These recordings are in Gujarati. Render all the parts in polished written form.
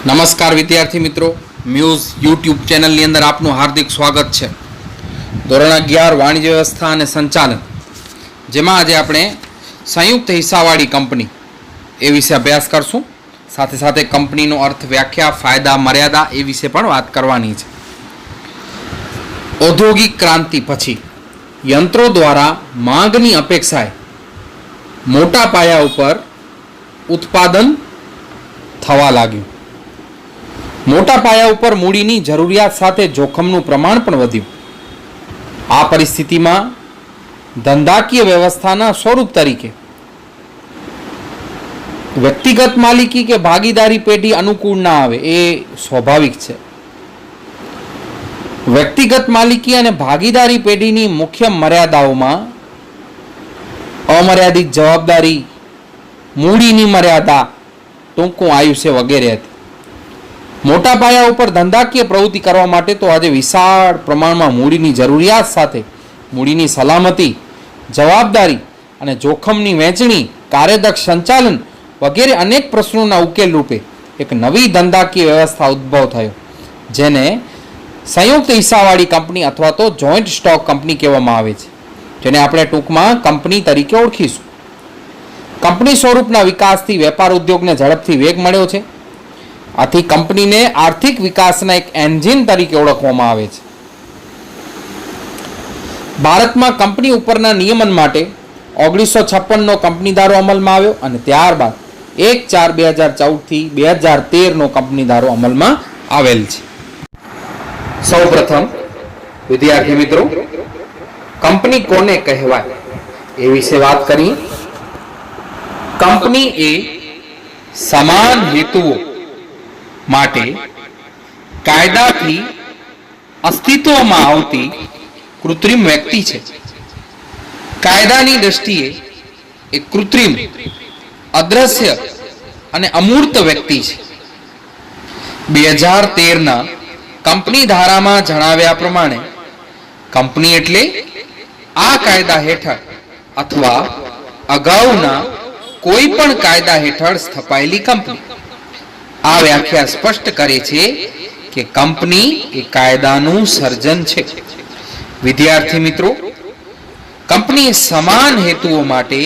નમસ્કાર વિદ્યાર્થી મિત્રો, મ્યુઝ યુટ્યુબ ચેનલની અંદર આપનું હાર્દિક સ્વાગત છે. ધોરણ 11 વાણિજ્ય વ્યવસ્થા અને સંચાલન, જેમાં આજે આપણે સંયુક્ત હિસ્સાવાળી કંપની એ વિશે અભ્યાસ કરશું. સાથે સાથે કંપનીનો અર્થ, વ્યાખ્યા, ફાયદા, મર્યાદા એ વિશે પણ વાત કરવાની છે. ઔદ્યોગિક ક્રાંતિ પછી યંત્રો દ્વારા માંગની અપેક્ષાએ મોટા પાયા ઉપર ઉત્પાદન થવા લાગ્યું. મોટા પાયા ઉપર મૂડીની જરૂરિયાત સાથે જોખમનું પ્રમાણ પણ વધ્યું. આ પરિસ્થિતિમાં ધંધાકીય વ્યવસ્થાના સ્વરૂપ તરીકે વ્યક્તિગત માલિકી કે ભાગીદારી પેઢી અનુકૂળ ના આવે એ સ્વાભાવિક છે. વ્યક્તિગત માલિકી અને ભાગીદારી પેઢીની મુખ્ય મર્યાદાઓમાં અમર્યાદિત જવાબદારી, મૂડીની મર્યાદા, ટૂંકું આયુષ્ય વગેરે હતી. મોટા પાયા ઉપર ધંધાકીય પ્રવૃત્તિ કરવા માટે તો આજે વિશાળ પ્રમાણમાં મૂડીની જરૂરિયાત સાથે મૂડીની સલામતી, જવાબદારી અને જોખમની વહેંચણી, કાર્યદક્ષ સંચાલન વગેરે અનેક પ્રશ્નોના ઉકેલ રૂપે એક નવી ધંધાકીય વ્યવસ્થા ઉદ્ભવ થયો, જેને સંયુક્ત હિસ્સાવાળી કંપની અથવા તો જોઈન્ટ સ્ટોક કંપની કહેવામાં આવે છે, જેને આપણે ટૂંકમાં કંપની તરીકે ઓળખીશું. કંપની સ્વરૂપના વિકાસથી વેપાર ઉદ્યોગને ઝડપથી વેગ મળ્યો છે. આથી કંપનીને આર્થિક વિકાસના એક એન્જિન તરીકે ઓળખવામાં આવે છે. ભારતમાં કંપની ઉપરના નિયમન માટે 1956નો કંપની ધારો અમલમાં આવ્યો અને ત્યારબાદ 1/4/2014 થી 2013નો કંપની ધારો અમલમાં આવેલ છે. સૌપ્રથમ વિદ્યાર્થી મિત્રો, કંપની કોને કહેવાય એ વિશે વાત કરીએ. કંપની એ સમાન હેતુઓ માટે કાયદાથી અસ્તિત્વમાં આવતી કૃત્રિમ વ્યક્તિ છે. કાયદાની દ્રષ્ટિએ એક કૃત્રિમ, અદ્રશ્ય અને અમૂર્ત વ્યક્તિ છે. 2013ના કંપની ધારામાં જણાવ્યા પ્રમાણે કંપની એટલે આ કાયદા હેઠળ અથવા અગાઉના કોઈ પણ કાયદા હેઠળ સ્થપાયેલી કંપની. આ વ્યાખ્યા સ્પષ્ટ કરે છે કે કંપની એ કાયદાનું સર્જન છે. વિદ્યાર્થી મિત્રો, કંપની સમાન હેતુઓ માટે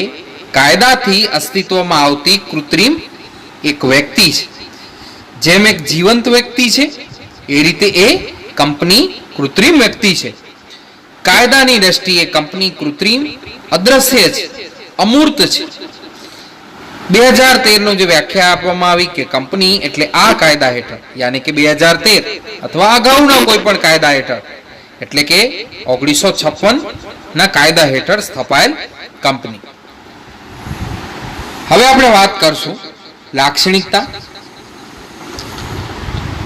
કાયદાથી અસ્તિત્વમાં આવતી કૃત્રિમ એક વ્યક્તિ છે. જેમ એક જીવંત વ્યક્તિ છે એ રીતે એ કંપની કૃત્રિમ વ્યક્તિ છે. કાયદાની દ્રષ્ટિએ કંપની કૃત્રિમ, અદ્રશ્ય છે, અમૂર્ત છે. 2013નો જે વ્યાખ્યા આપવામાં આવી કે કંપની એટલે આ કાયદા હેઠળ, યાની કે 2013 અથવા અગાઉના કોઈ પણ કાયદા હેઠળ, એટલે કે 1956ના કાયદા હેઠળ સ્થપાયેલ કંપની. હવે આપણે વાત કરશું લાક્ષણિકતા.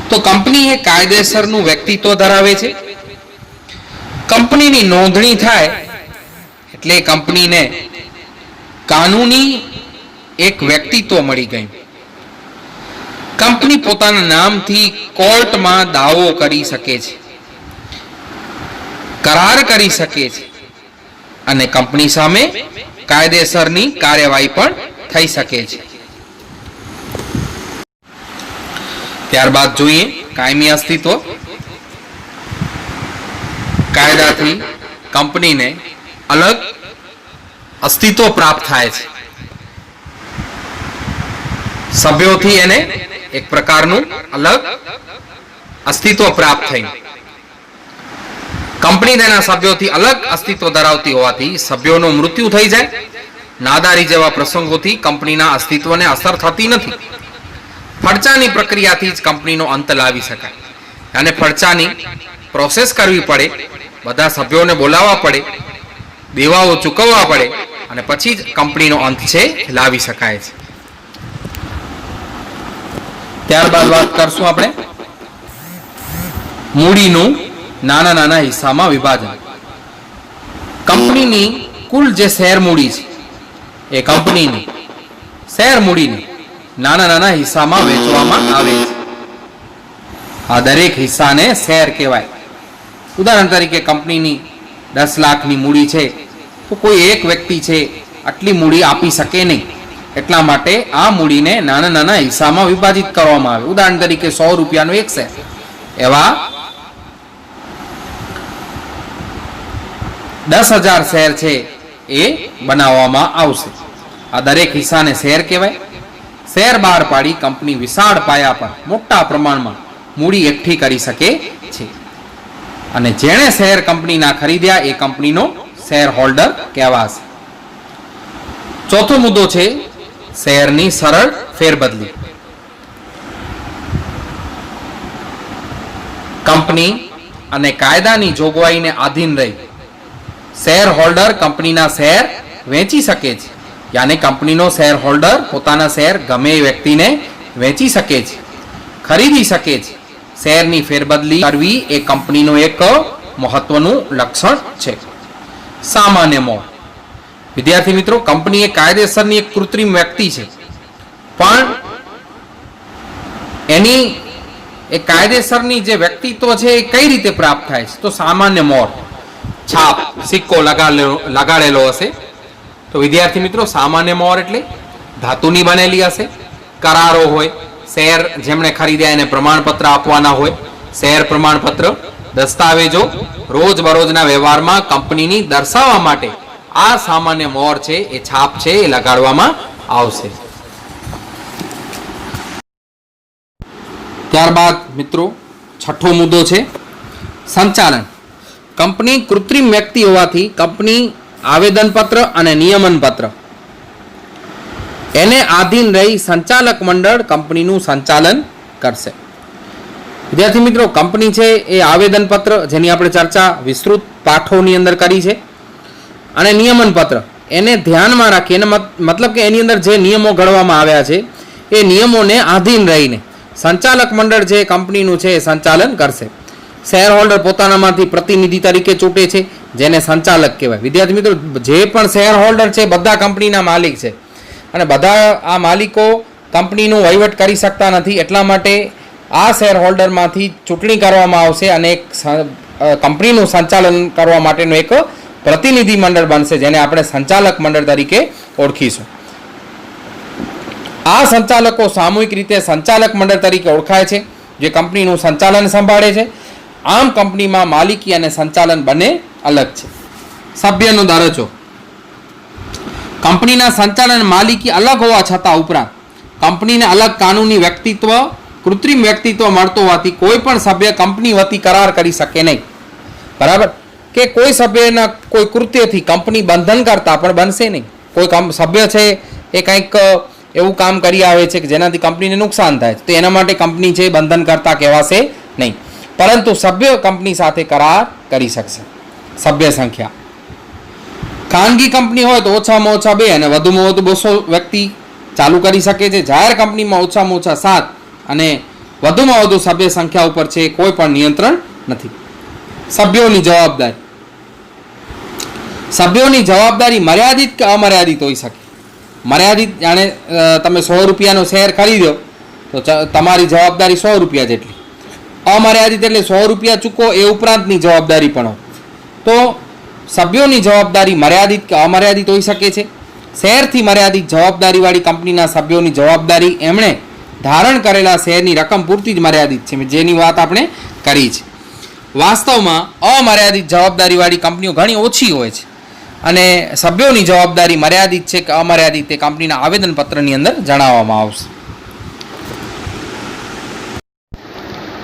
તો કંપની એ કાયદેસરનું વ્યક્તિત્વ ધરાવે છે. કંપનીની નોંધણી થાય એટલે કંપનીને કાનૂની એક વ્યક્તિત્વ મળી ગયું. કંપની પોતાના નામથી કોર્ટમાં દાવો કરી શકે છે, કરાર કરી શકે છે અને કંપની સામે કાયદેસરની કાર્યવાહી પણ થઈ શકે છે. ત્યારબાદ જોઈએ કાયમી અસ્તિત્વ. કાયદાથી કંપનીને અલગ અસ્તિત્વ પ્રાપ્ત થાય છે. સભ્યોથી એને એક પ્રકારનું અલગ અસ્તિત્વ પ્રાપ્ત થયું. કંપની તેના સભ્યોથી અલગ અસ્તિત્વ ધરાવતી હોવાથી સભ્યોનું મૃત્યુ થઈ જાય, નાદારી જેવા પ્રસંગોથી કંપનીના અસ્તિત્વને અસર થતી નથી. ફડચાની પ્રક્રિયાથી જ કંપનીનો અંત લાવી શકાય અને ફડચાની પ્રોસેસ કરવી પડે, બધા સભ્યોને બોલાવવા પડે, દેવાઓ ચૂકવવા પડે અને પછી જ કંપનીનો અંત છે લાવી શકાય છે. ત્યારબાદ વાત કરશું આપણે મૂડીનું નાના નાના હિસ્સામાં વિભાજન. કંપનીની કુલ જે શેર મૂડી છે એ કંપનીની શેર મૂડીને નાના નાના હિસ્સામાં વેચવામાં આવે છે. આ દરેક હિસ્સાને શેર કહેવાય. ઉદાહરણ તરીકે કંપનીની 10 લાખની મૂડી છે તો કોઈ એક વ્યક્તિ છે આટલી મૂડી આપી શકે નહીં, એટલા માટે આ મૂડીને નાના નાના હિસ્સામાં વિભાજિત કરવામાં આવે. ઉદાહરણ તરીકે 100 રૂપિયાનો એક શેર, એવા 10,000 શેર છે એ બનાવવામાં આવશે. આ દરેક હિસ્સાને શેર કહેવાય. શેર બહાર પાડી કંપની વિશાળ પાયા પર મોટા પ્રમાણમાં મૂડી એકઠી કરી શકે છે અને જેણે શેર કંપનીના ખરીદ્યા એ કંપનીનો શેર હોલ્ડર કહેવાશે. ચોથો મુદ્દો છે શેરની સરળ ફેરબદલી. કંપની અને કાયદાની જોગવાઈને આધીન રહી શેર હોલ્ડર કંપનીના શેર વેચી શકે છે. યાની કંપનીનો શેર હોલ્ડર પોતાના શેર ગમે એ વ્યક્તિને વેચી શકે છે, ખરીદી શકે છે. શેરની ફેરબદલી કરવી એ કંપનીનું એક મહત્વનું લક્ષણ છે. સામાન્ય મોડ. વિદ્યાર્થી મિત્રો, કંપની એ કાયદેસરની એક કૃત્રિમ વ્યક્તિ છે, પણ એની એ કાયદેસરની જે વ્યક્તિત્વ છે એ કઈ રીતે પ્રાપ્ત થાય છે? તો સામાન્ય મોર, છાપ, સિક્કો લગાડેલો હશે. તો વિદ્યાર્થી મિત્રો, સામાન્ય મોર એટલે ધાતુની બનેલી હશે, કરારો હોય, શેર જેમણે ખરીદ્યા એને પ્રમાણપત્ર આપવાના હોય, શેર પ્રમાણપત્ર, દસ્તાવેજો રોજબરોજના વ્યવહારમાં કંપનીની દર્શાવવા માટે આ સામાન્ય મોર છે એ છાપ છે એ લગાડવામાં આવશે. ત્યારબાદ મિત્રો છઠ્ઠો મુદ્દો છે સંચાલન. કંપની કૃત્રિમ વ્યક્તિ હોવાથી કંપની આવેદનપત્ર અને નિયમનપત્ર એને આધીન રહી સંચાલક મંડળ કંપનીનું સંચાલન કરશે. વિદ્યાર્થી મિત્રો, કંપની છે એ આવેદનપત્ર, જેની આપણે ચર્ચા વિસ્તૃત પાઠોની અંદર કરી છે, અને નિયમનપત્ર એને ધ્યાનમાં રાખી, એને મતલબ કે એની અંદર જે નિયમો ઘડવામાં આવ્યા છે એ નિયમોને આધીન રહીને સંચાલક મંડળ જે કંપનીનું છે એ સંચાલન કરશે. શેર હોલ્ડર પોતાનામાંથી પ્રતિનિધિ તરીકે ચૂંટે છે, જેને સંચાલક કહેવાય. વિદ્યાર્થી મિત્રો, જે પણ શેર હોલ્ડર છે બધા કંપનીના માલિક છે અને બધા આ માલિકો કંપનીનું વહીવટ કરી શકતા નથી. એટલા માટે આ શેર હોલ્ડરમાંથી ચૂંટણી કરવામાં આવશે અને એક કંપનીનું સંચાલન કરવા માટેનું એક પ્રતિનિધિ મંડળ બનશે, જેને આપણે સંચાલક મંડળ તરીકે ઓળખીશું. આ સંચાલકો સામૂહિક રીતે સંચાલક મંડળ તરીકે ઓળખાય છે, જે કંપનીનું સંચાલન સંભાળે છે. આમ કંપનીમાં માલિકી અને સંચાલન બંને અલગ છે. સભ્યનો દરજ્જો. કંપનીના સંચાલન માલિકી અલગ હોવા છતાં ઉપરાંત કંપનીને અલગ કાનૂની વ્યક્તિત્વ, કૃત્રિમ વ્યક્તિત્વ મળતો હોવાથી કોઈ પણ સભ્ય કંપની વતી કરાર કરી શકે નહીં. બરાબર? કે કોઈ સભ્યના કોઈ કૃત્યથી કંપની બંધન કરતા પણ બનશે નહીં. કોઈ સભ્ય છે એ કંઈક એવું કામ કરી આવે છે કે જેનાથી કંપનીને નુકસાન થાય, તો એના માટે કંપની છે બંધન કરતા કહેવાશે નહીં. પરંતુ સભ્ય કંપની સાથે કરાર કરી શકશે. સભ્ય સંખ્યા. ખાનગી કંપની હોય તો ઓછામાં ઓછા 2 અને વધુમાં વધુ 200 વ્યક્તિ ચાલુ કરી શકે છે. જાહેર કંપનીમાં ઓછામાં ઓછા 7 અને વધુમાં વધુ સભ્ય સંખ્યા ઉપર છે કોઈ પણ નિયંત્રણ નથી. સભ્યોની જવાબદારી. સભ્યોની જવાબદારી મર્યાદિત કે અમર્યાદિત હોઈ શકે. મર્યાદિત, જાણે તમે 100 રૂપિયાનો શેર ખરીદ્યો તો તમારી જવાબદારી 100 રૂપિયા જેટલી. અમર્યાદિત એટલે 100 રૂપિયા ચૂકો એ ઉપરાંતની જવાબદારી પણ હોય. તો સભ્યોની જવાબદારી મર્યાદિત કે અમર્યાદિત હોઈ શકે છે. શેરથી મર્યાદિત જવાબદારીવાળી કંપનીના સભ્યોની જવાબદારી એમણે ધારણ કરેલા શેરની રકમ પૂરતી જ મર્યાદિત છે, જેની વાત આપણે કરી છે. વાસ્તવમાં અમર્યાદિત જવાબદારીવાળી કંપનીઓ ઘણી ઓછી હોય છે અને સભ્યોની જવાબદારી મર્યાદિત છે કે અમર્યાદિત તે કંપનીના આવેદનપત્રની અંદર જણાવવામાં આવશે.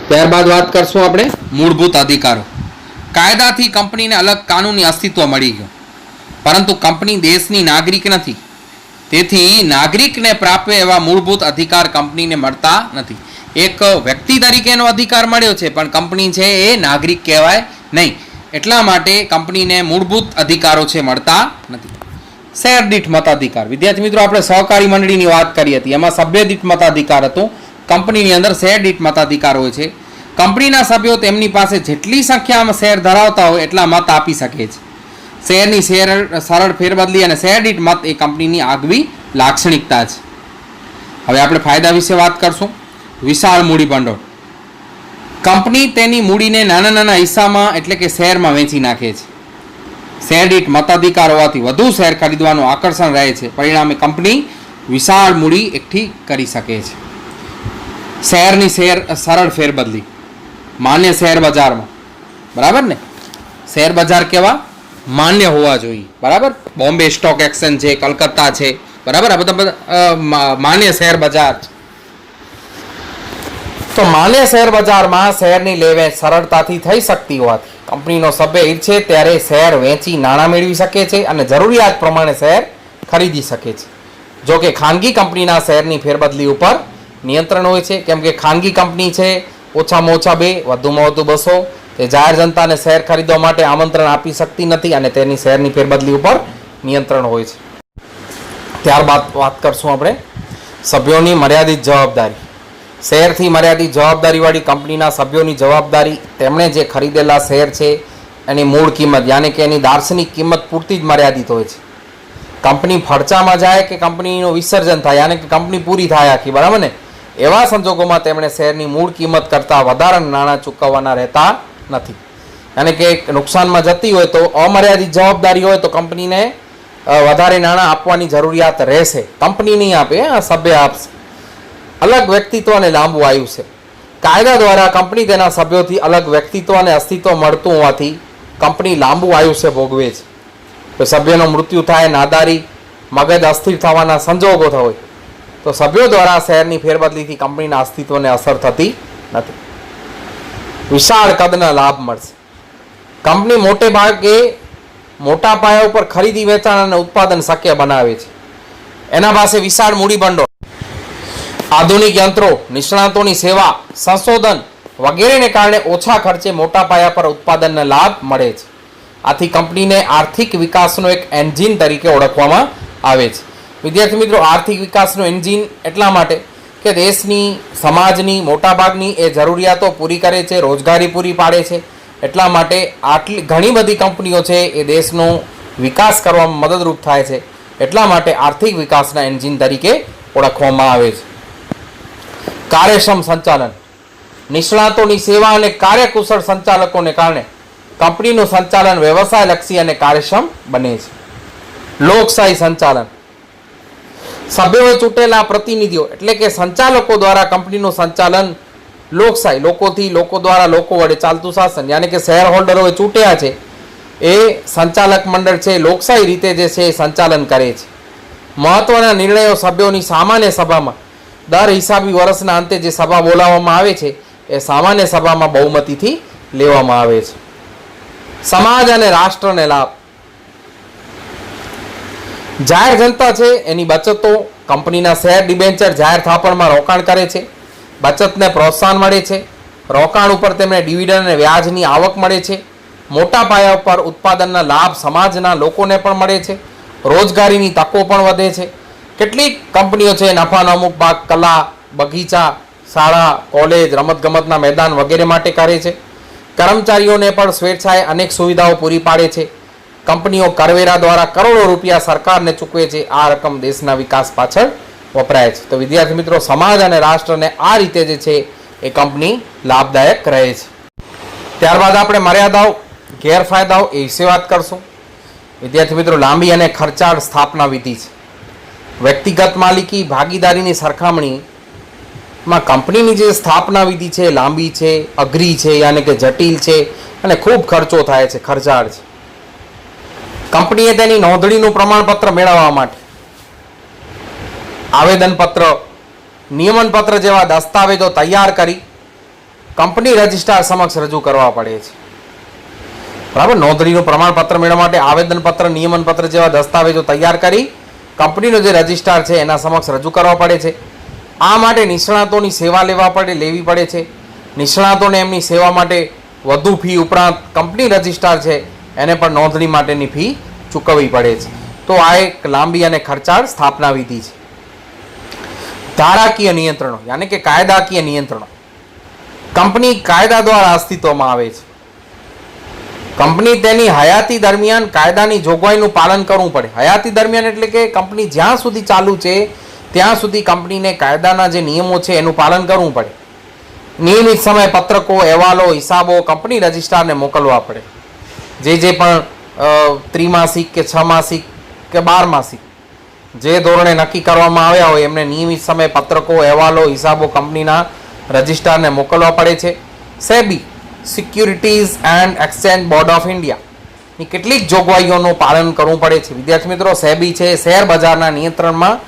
ત્યારબાદ વાત કરશું આપણે મૂળભૂત અધિકારો. કાયદાથી કંપનીને અલગ કાનૂની અસ્તિત્વ મળી ગયું, પરંતુ કંપની દેશની નાગરિક નથી. તેથી નાગરિકને પ્રાપ્ય એવા મૂળભૂત અધિકાર કંપનીને મળતા નથી. એક વ્યક્તિ તરીકેનો અધિકાર મળ્યો છે, પણ કંપની છે એ નાગરિક કહેવાય નહીં. એટલા માટે કંપનીને મૂળભૂત અધિકારો છે મળતા નથી. શેર દીઠ મતાધિકાર. વિદ્યાર્થી મિત્રો, આપણે સહકારી મંડળીની વાત કરી હતી, એમાં સભ્ય દીઠ મતાધિકાર હતો. કંપનીની અંદર શેર દીઠ મતાધિકાર હોય છે. કંપનીના સભ્યો તેમની પાસે જેટલી સંખ્યામાં શેર ધરાવતા હોય એટલા મત આપી શકે છે. શેરની સરળ ફેરબદલી અને શેર દીઠ મત એ કંપનીની આગવી લાક્ષણિકતા છે. હવે આપણે ફાયદા વિશે વાત કરશું. વિશાળ મૂડી ભંડોળ. કંપની તેની મૂડીને નાના નાના હિસ્સામાં એટલે કે શેરમાં વેચી નાખે છે. શેર દીઠ મતાધિકાર હોવાથી વધુ શેર ખરીદવાનું આકર્ષણ રહે છે. પરિણામે કંપની વિશાળ મૂડી એકઠી કરી શકે છે. શેરની સરળ ફેરબદલી માન્ય શેર બજારમાં, બરાબર ને? શેર બજાર કેવા? માન્ય હોવા જોઈએ, બરાબર? બોમ્બે સ્ટોક એક્સચેન્જ છે, કલકત્તા છે, બરાબર? આ બધા માન્ય શેર બજાર. તો માન્ય શેર બજારમાં શેરની લે-વેચ સરળતાથી થઈ શકતી હોવાથી કંપનીનો સભ્ય ઈચ્છે ત્યારે શેર વેચી નાણાં મેળવી શકે છે અને જરૂરિયાત પ્રમાણે શેર ખરીદી શકે છે. જો કે ખાનગી કંપનીના શેરની ફેરબદલી ઉપર નિયંત્રણ હોય છે, કેમ કે ખાનગી કંપની છે, ઓછામાં ઓછા 2 વધુમાં વધુ 200 તે જાહેર જનતાને શેર ખરીદવા માટે આમંત્રણ આપી શકતી નથી અને તેની શેરની ફેરબદલી ઉપર નિયંત્રણ હોય છે. ત્યારબાદ વાત કરશું આપણે સભ્યોની મર્યાદિત જવાબદારી. શેરથી મર્યાદિત જવાબદારીવાળી કંપનીના સભ્યોની જવાબદારી તેમણે જે ખરીદેલા શેર છે એની મૂળ કિંમત યાની કે એની દાર્શનિક કિંમત પૂરતી જ મર્યાદિત હોય છે. કંપની ફડચામાં જાય કે કંપનીનું વિસર્જન થાય યાની કે કંપની પૂરી થાય આખી, બરાબર ને? એવા સંજોગોમાં તેમણે શેરની મૂળ કિંમત કરતાં વધારાના નાણાં ચૂકવવાના રહેતા નથી. યાની કે નુકસાનમાં જતી હોય તો અમર્યાદિત જવાબદારી હોય તો કંપનીને વધારે નાણાં આપવાની જરૂરિયાત રહેશે. કંપની નહીં આપે, સભ્ય આપશે. અલગ વ્યક્તિત્વ અને લાંબુ આયુષ્ય. કાયદા દ્વારા કંપની તેના સભ્યોથી અલગ વ્યક્તિત્વ અને અસ્તિત્વ મળતું હોવાથી કંપની લાંબુ આયુષ્ય ભોગવે છે. તો સભ્યનું મૃત્યુ થાય, નાદારી, મગજ અસ્થિર થવાના સંજોગો હોય તો સભ્યો દ્વારા શેરની ફેરબદલીથી કંપનીના અસ્તિત્વને અસર થતી નથી. વિશાળ કદના લાભ મળશે. કંપની મોટે ભાગે મોટા પાયા ઉપર ખરીદી, વેચાણ અને ઉત્પાદન શક્ય બનાવે છે. એના પાસે વિશાળ મૂડીભંડોળ, આધુનિક યંત્રો, નિષ્ણાતોની સેવા, સંશોધન વગેરેને કારણે ઓછા ખર્ચે મોટા પાયા પર ઉત્પાદનના લાભ મળે છે. આથી કંપનીને આર્થિક વિકાસનો એક એન્જિન તરીકે ઓળખવામાં આવે છે. વિદ્યાર્થી મિત્રો, આર્થિક વિકાસનું એન્જિન એટલા માટે કે દેશની, સમાજની મોટાભાગની એ જરૂરિયાતો પૂરી કરે છે, રોજગારી પૂરી પાડે છે. એટલા માટે ઘણી બધી કંપનીઓ છે એ દેશનો વિકાસ કરવામાં મદદરૂપ થાય છે. એટલા માટે આર્થિક વિકાસના એન્જિન તરીકે ઓળખવામાં આવે છે. કાર્યક્ષમ સંચાલન. નિષ્ણાતોની સેવા અને કાર્યકુશળ સંચાલકોને કારણે કંપનીનું સંચાલન વ્યવસાયલક્ષી અને કાર્યક્ષમ બને છે. લોકશાહી સંચાલન. સભ્યોએ ચૂંટેલા પ્રતિનિધિઓ એટલે કે સંચાલકો દ્વારા કંપનીનું સંચાલન લોકશાહી, લોકોથી, લોકો દ્વારા, લોકો વડે ચાલતું શાસન યાની કે શેર હોલ્ડરોએ ચૂંટ્યા છે એ સંચાલક મંડળ છે લોકશાહી રીતે જે છે એ સંચાલન કરે છે. મહત્વના નિર્ણયો સભ્યોની સામાન્ય સભામાં દર હિસાબી વર્ષના અંતે જે સભા બોલાવવામાં આવે છે એ સામાન્ય સભામાં બહુમતીથી લેવામાં આવે છે. સમાજ અને રાષ્ટ્રને લાભ. જાહેર જનતા છે એની બચતો કંપનીના શેર, ડિબેન્ચર, જાહેર થાપણમાં રોકાણ કરે છે. બચતને પ્રોત્સાહન મળે છે. રોકાણ ઉપર તેમને ડિવિડન્ડ અને વ્યાજની આવક મળે છે. મોટા પાયા પર ઉત્પાદનના લાભ સમાજના લોકોને પણ મળે છે. રોજગારીની તકો પણ વધે છે. કેટલીક કંપનીઓ છે નફાનો અમુક ભાગ કલા, બગીચા, શાળા, કોલેજ, રમતગમતના મેદાન વગેરે માટે કરે છે. કર્મચારીઓને પણ સ્વેચ્છાએ અનેક સુવિધાઓ પૂરી પાડે છે. કંપનીઓ કરવેરા દ્વારા કરોડો રૂપિયા સરકારને ચૂકવે છે. આ રકમ દેશના વિકાસ પાછળ વપરાય છે. તો વિદ્યાર્થી મિત્રો, સમાજ અને રાષ્ટ્રને આ રીતે જે છે એ કંપની લાભદાયક રહે છે. ત્યારબાદ આપણે મર્યાદાઓ, ગેરફાયદાઓ એ વિશે વાત કરશું. વિદ્યાર્થી મિત્રો, લાંબી અને ખર્ચાળ સ્થાપના વિધિ છે. વ્યક્તિગત માલિકી, ભાગીદારીની સરખામણીમાં કંપનીની જે સ્થાપના વિધિ છે લાંબી છે, અઘરી છે યાની કે જટિલ છે અને ખૂબ ખર્ચો થાય છે, ખર્ચાળ છે. કંપનીએ તેની નોંધણીનું પ્રમાણપત્ર મેળવવા માટે આવેદનપત્ર, નિયમનપત્ર જેવા દસ્તાવેજો તૈયાર કરી કંપની રજિસ્ટ્રાર સમક્ષ રજૂ કરવા પડે છે. બરાબર? નોંધણીનું પ્રમાણપત્ર મેળવવા માટે આવેદનપત્ર, નિયમનપત્ર જેવા દસ્તાવેજો તૈયાર કરી કંપનીનો જે રજિસ્ટ્રાર છે એના સમક્ષ રજૂ કરવા પડે છે. આ માટે નિષ્ણાતોની સેવા લેવી પડે છે. નિષ્ણાતોને એમની સેવા માટે વધુ ફી ઉપરાંત કંપની રજિસ્ટ્રાર છે એને પણ નોંધણી માટેની ફી ચૂકવવી પડે છે. તો આ એક લાંબી અને ખર્ચાળ સ્થાપના વિધિ છે. ધારાકીય નિયંત્રણો યાની કે કાયદાકીય નિયંત્રણો. કંપની કાયદા દ્વારા અસ્તિત્વમાં આવે છે. કંપની તેની હયાતી દરમિયાન કાયદાની જોગવાઈનું પાલન કરવું પડે. હયાતી દરમિયાન એટલે કે કંપની જ્યાં સુધી ચાલુ છે ત્યાં સુધી કંપનીને કાયદાના જે નિયમો છે એનું પાલન કરવું પડે. નિયમિત સમય પત્રકો, અહેવાલો, હિસાબો કંપની રજિસ્ટ્રારને મોકલવા પડે. જે પણ ત્રિમાસિક કે 6 માસિક કે 12 માસિક જે ધોરણે નક્કી કરવામાં આવ્યા હોય એમને નિયમિત સમયે પત્રકો, અહેવાલો, હિસાબો કંપનીના રજિસ્ટ્રારને મોકલવા પડે છે. SEBI securities and exchange board of ઇન્ડિયાની કેટલીક જોગવાઈઓનું પાલન કરવું પડે છે. વિદ્યાર્થી મિત્રો, સેબી છે શેર બજારના નિયંત્રણમાં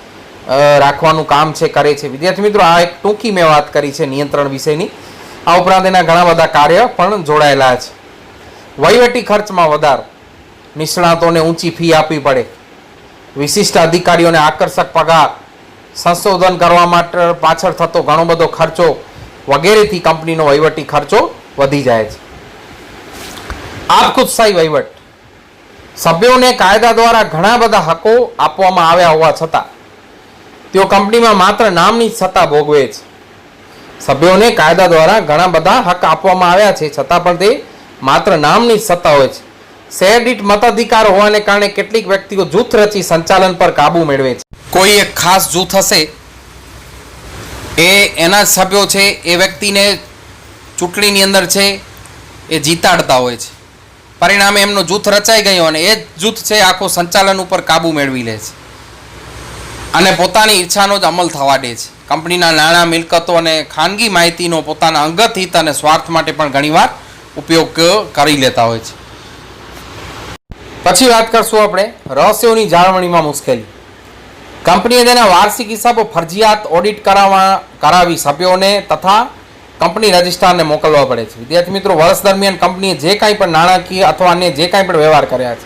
રાખવાનું કામ છે કરે છે. વિદ્યાર્થી મિત્રો, આ એક ટૂંકી મેં વાત કરી છે નિયંત્રણ વિશેની. આ ઉપરાંત એના ઘણા બધા કાર્ય પણ જોડાયેલા છે. વહીવટી ખર્ચમાં વધારો, નિષ્ણાતોને ઊંચી ફી આપવી પડે, વિશિષ્ટ અધિકારીઓને આકર્ષક પગાર, સંશોધન કરવા માટે પાછળ થતો ઘણો બધો ખર્ચો વગેરેથી કંપનીનો વહીવટી ખર્ચો વધી જાય છે. આપખુદશાહી વહીવટ, સભ્યોને કાયદા દ્વારા ઘણા બધા હકો આપવામાં આવ્યા હોવા છતાં તેઓ કંપનીમાં માત્ર નામની જ સત્તા ભોગવે છે. સભ્યોને કાયદા દ્વારા ઘણા બધા હક આપવામાં આવ્યા છે છતાં પણ તે માત્ર નામની જ સત્તા હોય છે. શેર દીઠ મતાધિકાર હોવાને કારણે કેટલીક વ્યક્તિઓ જૂથ રચી સંચાલન પર કાબુ મેળવે છે. કોઈ એક ખાસ જૂથ હશે, એના જ સભ્યો છે એ વ્યક્તિને ચૂંટણીની અંદર છે એ જીતાડતા હોય છે. પરિણામે એમનું જૂથ રચાઈ ગયું અને એ જ જૂથ છે આખો સંચાલન ઉપર કાબુ મેળવી લે છે અને પોતાની ઈચ્છાનો જ અમલ થવા દે છે. કંપનીના નાણાં, મિલકતો અને ખાનગી માહિતીનો પોતાના અંગત હિત અને સ્વાર્થ માટે પણ ઘણીવાર ઉપયોગ કરી લેતા હોય છે. પછી વાત કરશું આપણે રહસ્યોની જાળવણીમાં મુશ્કેલી. કંપનીએ તેના વાર્ષિક હિસાબો ફરજિયાત ઓડિટ કરાવી સભ્યોને તથા કંપની રજિસ્ટ્રારને મોકલવા પડે છે. વિદ્યાર્થી મિત્રો, વર્ષ દરમિયાન કંપનીએ જે કાંઈ પણ નાણાકીય અથવા અન્ય જે કાંઈ પણ વ્યવહાર કર્યા છે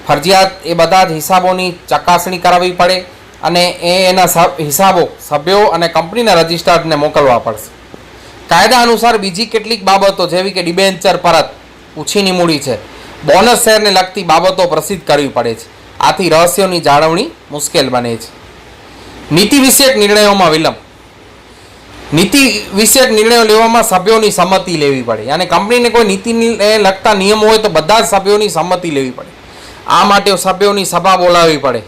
ફરજિયાત એ બધા જ હિસાબોની ચકાસણી કરાવવી પડે અને એના હિસાબો સભ્યો અને કંપનીના રજિસ્ટ્રારને મોકલવા પડશે. કાયદા અનુસાર બીજી કેટલીક બાબતો જેવી કે ડિબેન્ચર પરત, ઉછીની મૂડી છે, બોનસ શેરને લગતી બાબતો પ્રસિદ્ધ કરવી પડે છે. આથી રહસ્યોની જાળવણી મુશ્કેલ બને છે. નીતિ વિષયક નિર્ણયોમાં વિલંબ, નીતિ વિષયક નિર્ણયો લેવામાં સભ્યોની સંમતિ લેવી પડે અને કંપનીને કોઈ નીતિને લગતા નિયમો હોય તો બધા જ સભ્યોની સંમતિ લેવી પડે. આ માટે સભ્યોની સભા બોલાવવી પડે.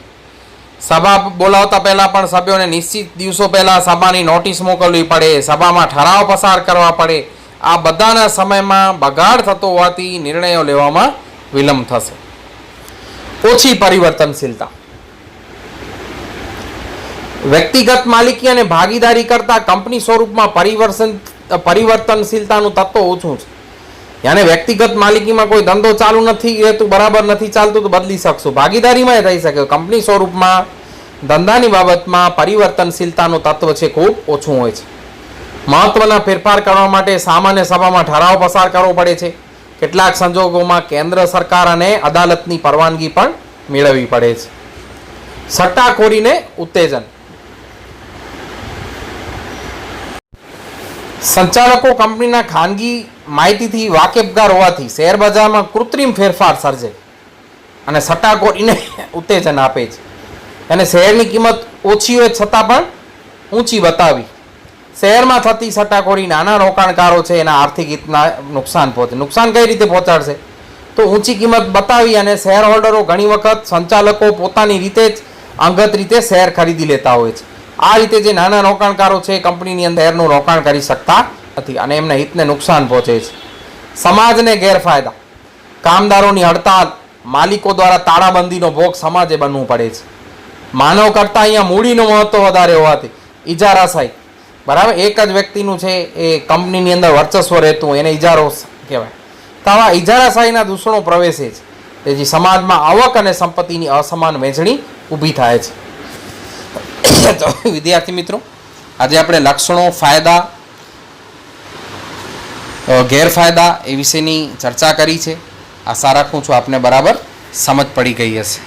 સભા બોલાવતા પહેલાં પણ સભ્યોને નિશ્ચિત દિવસો પહેલાં સભાની નોટિસ મોકલવી પડે, સભામાં ઠરાવ પસાર કરવા પડે. આ બધાના સમયમાં બગાડ થતો હોવાથી નિર્ણયો લેવામાં વિલંબ થશે. ઓછી પરિવર્તનશીલતા, વ્યક્તિગત માલિકી અને ભાગીદારી કરતાં કંપની સ્વરૂપમાં પરિવર્તનશીલતાનું તત્વ ઓછું છે. યાને વ્યક્તિગત માલિકીમાં કોઈ ધંધો ચાલુ નથી રહેતું, બરાબર નથી ચાલતું તો બદલી શકશું. ભાગીદારીમાં થઈ શકે. કંપની સ્વરૂપમાં ધંધાની બાબતમાં પરિવર્તનશીલતાનું તત્વ છે ખૂબ ઓછું હોય છે. મહત્વના ફેરફાર કરવા માટે સામાન્ય સભામાં ઠરાવ પસાર કરવો પડે છે. કેટલાક સંજોગોમાં કેન્દ્ર સરકાર અને અદાલતની પરવાનગી પણ મેળવવી પડે છે. સટ્ટાખોરીને ઉત્તેજન, સંચાલકો કંપનીના ખાનગી માહિતીથી વાકેફગાર હોવાથી શેર બજારમાં કૃત્રિમ ફેરફાર સર્જે અને સટ્ટાખોરીને ઉત્તેજન આપે છે. અને શેરની કિંમત ઓછી હોય છતાં પણ ઊંચી બતાવી. શહેરમાં થતી સટ્ટાખોરી નાના રોકાણકારો છે એના આર્થિક હિતના નુકસાન પહોંચે. નુકસાન કઈ રીતે પહોંચાડશે? તો ઊંચી કિંમત બતાવી અને શેર હોલ્ડરો ઘણી વખત સંચાલકો પોતાની રીતે જ અંગત રીતે શેર ખરીદી લેતા હોય છે. આ રીતે જે નાના રોકાણકારો છે કંપનીની અંદર શેરનું રોકાણ કરી શકતા નથી અને એમના હિતને નુકસાન પહોંચે છે. સમાજને ગેરફાયદા, કામદારોની હડતાલ, માલિકો દ્વારા તાળાબંધીનો ભોગ સમાજે બનવું પડે છે. માનવ કરતાં અહીંયા મૂડીનું મહત્વ વધારે હોવાથી ઇજારાશાહી, બરાબર, એક જ વ્યક્તિનું છે એ કંપનીની અંદર વર્ચસ્વ રહેતું એને ઇજારો કહેવાય. તો આવા ઇજારાશાહીના દૂષણો પ્રવેશે છે તેથી સમાજમાં આવક અને સંપત્તિની અસમાન વહેંચણી ઊભી થાય છે. તો વિદ્યાર્થી મિત્રો, આજે આપણે લક્ષણો, ફાયદા, ગેરફાયદા એ વિશેની ચર્ચા કરી છે. આશા રાખું છું આપને બરાબર સમજ પડી ગઈ હશે.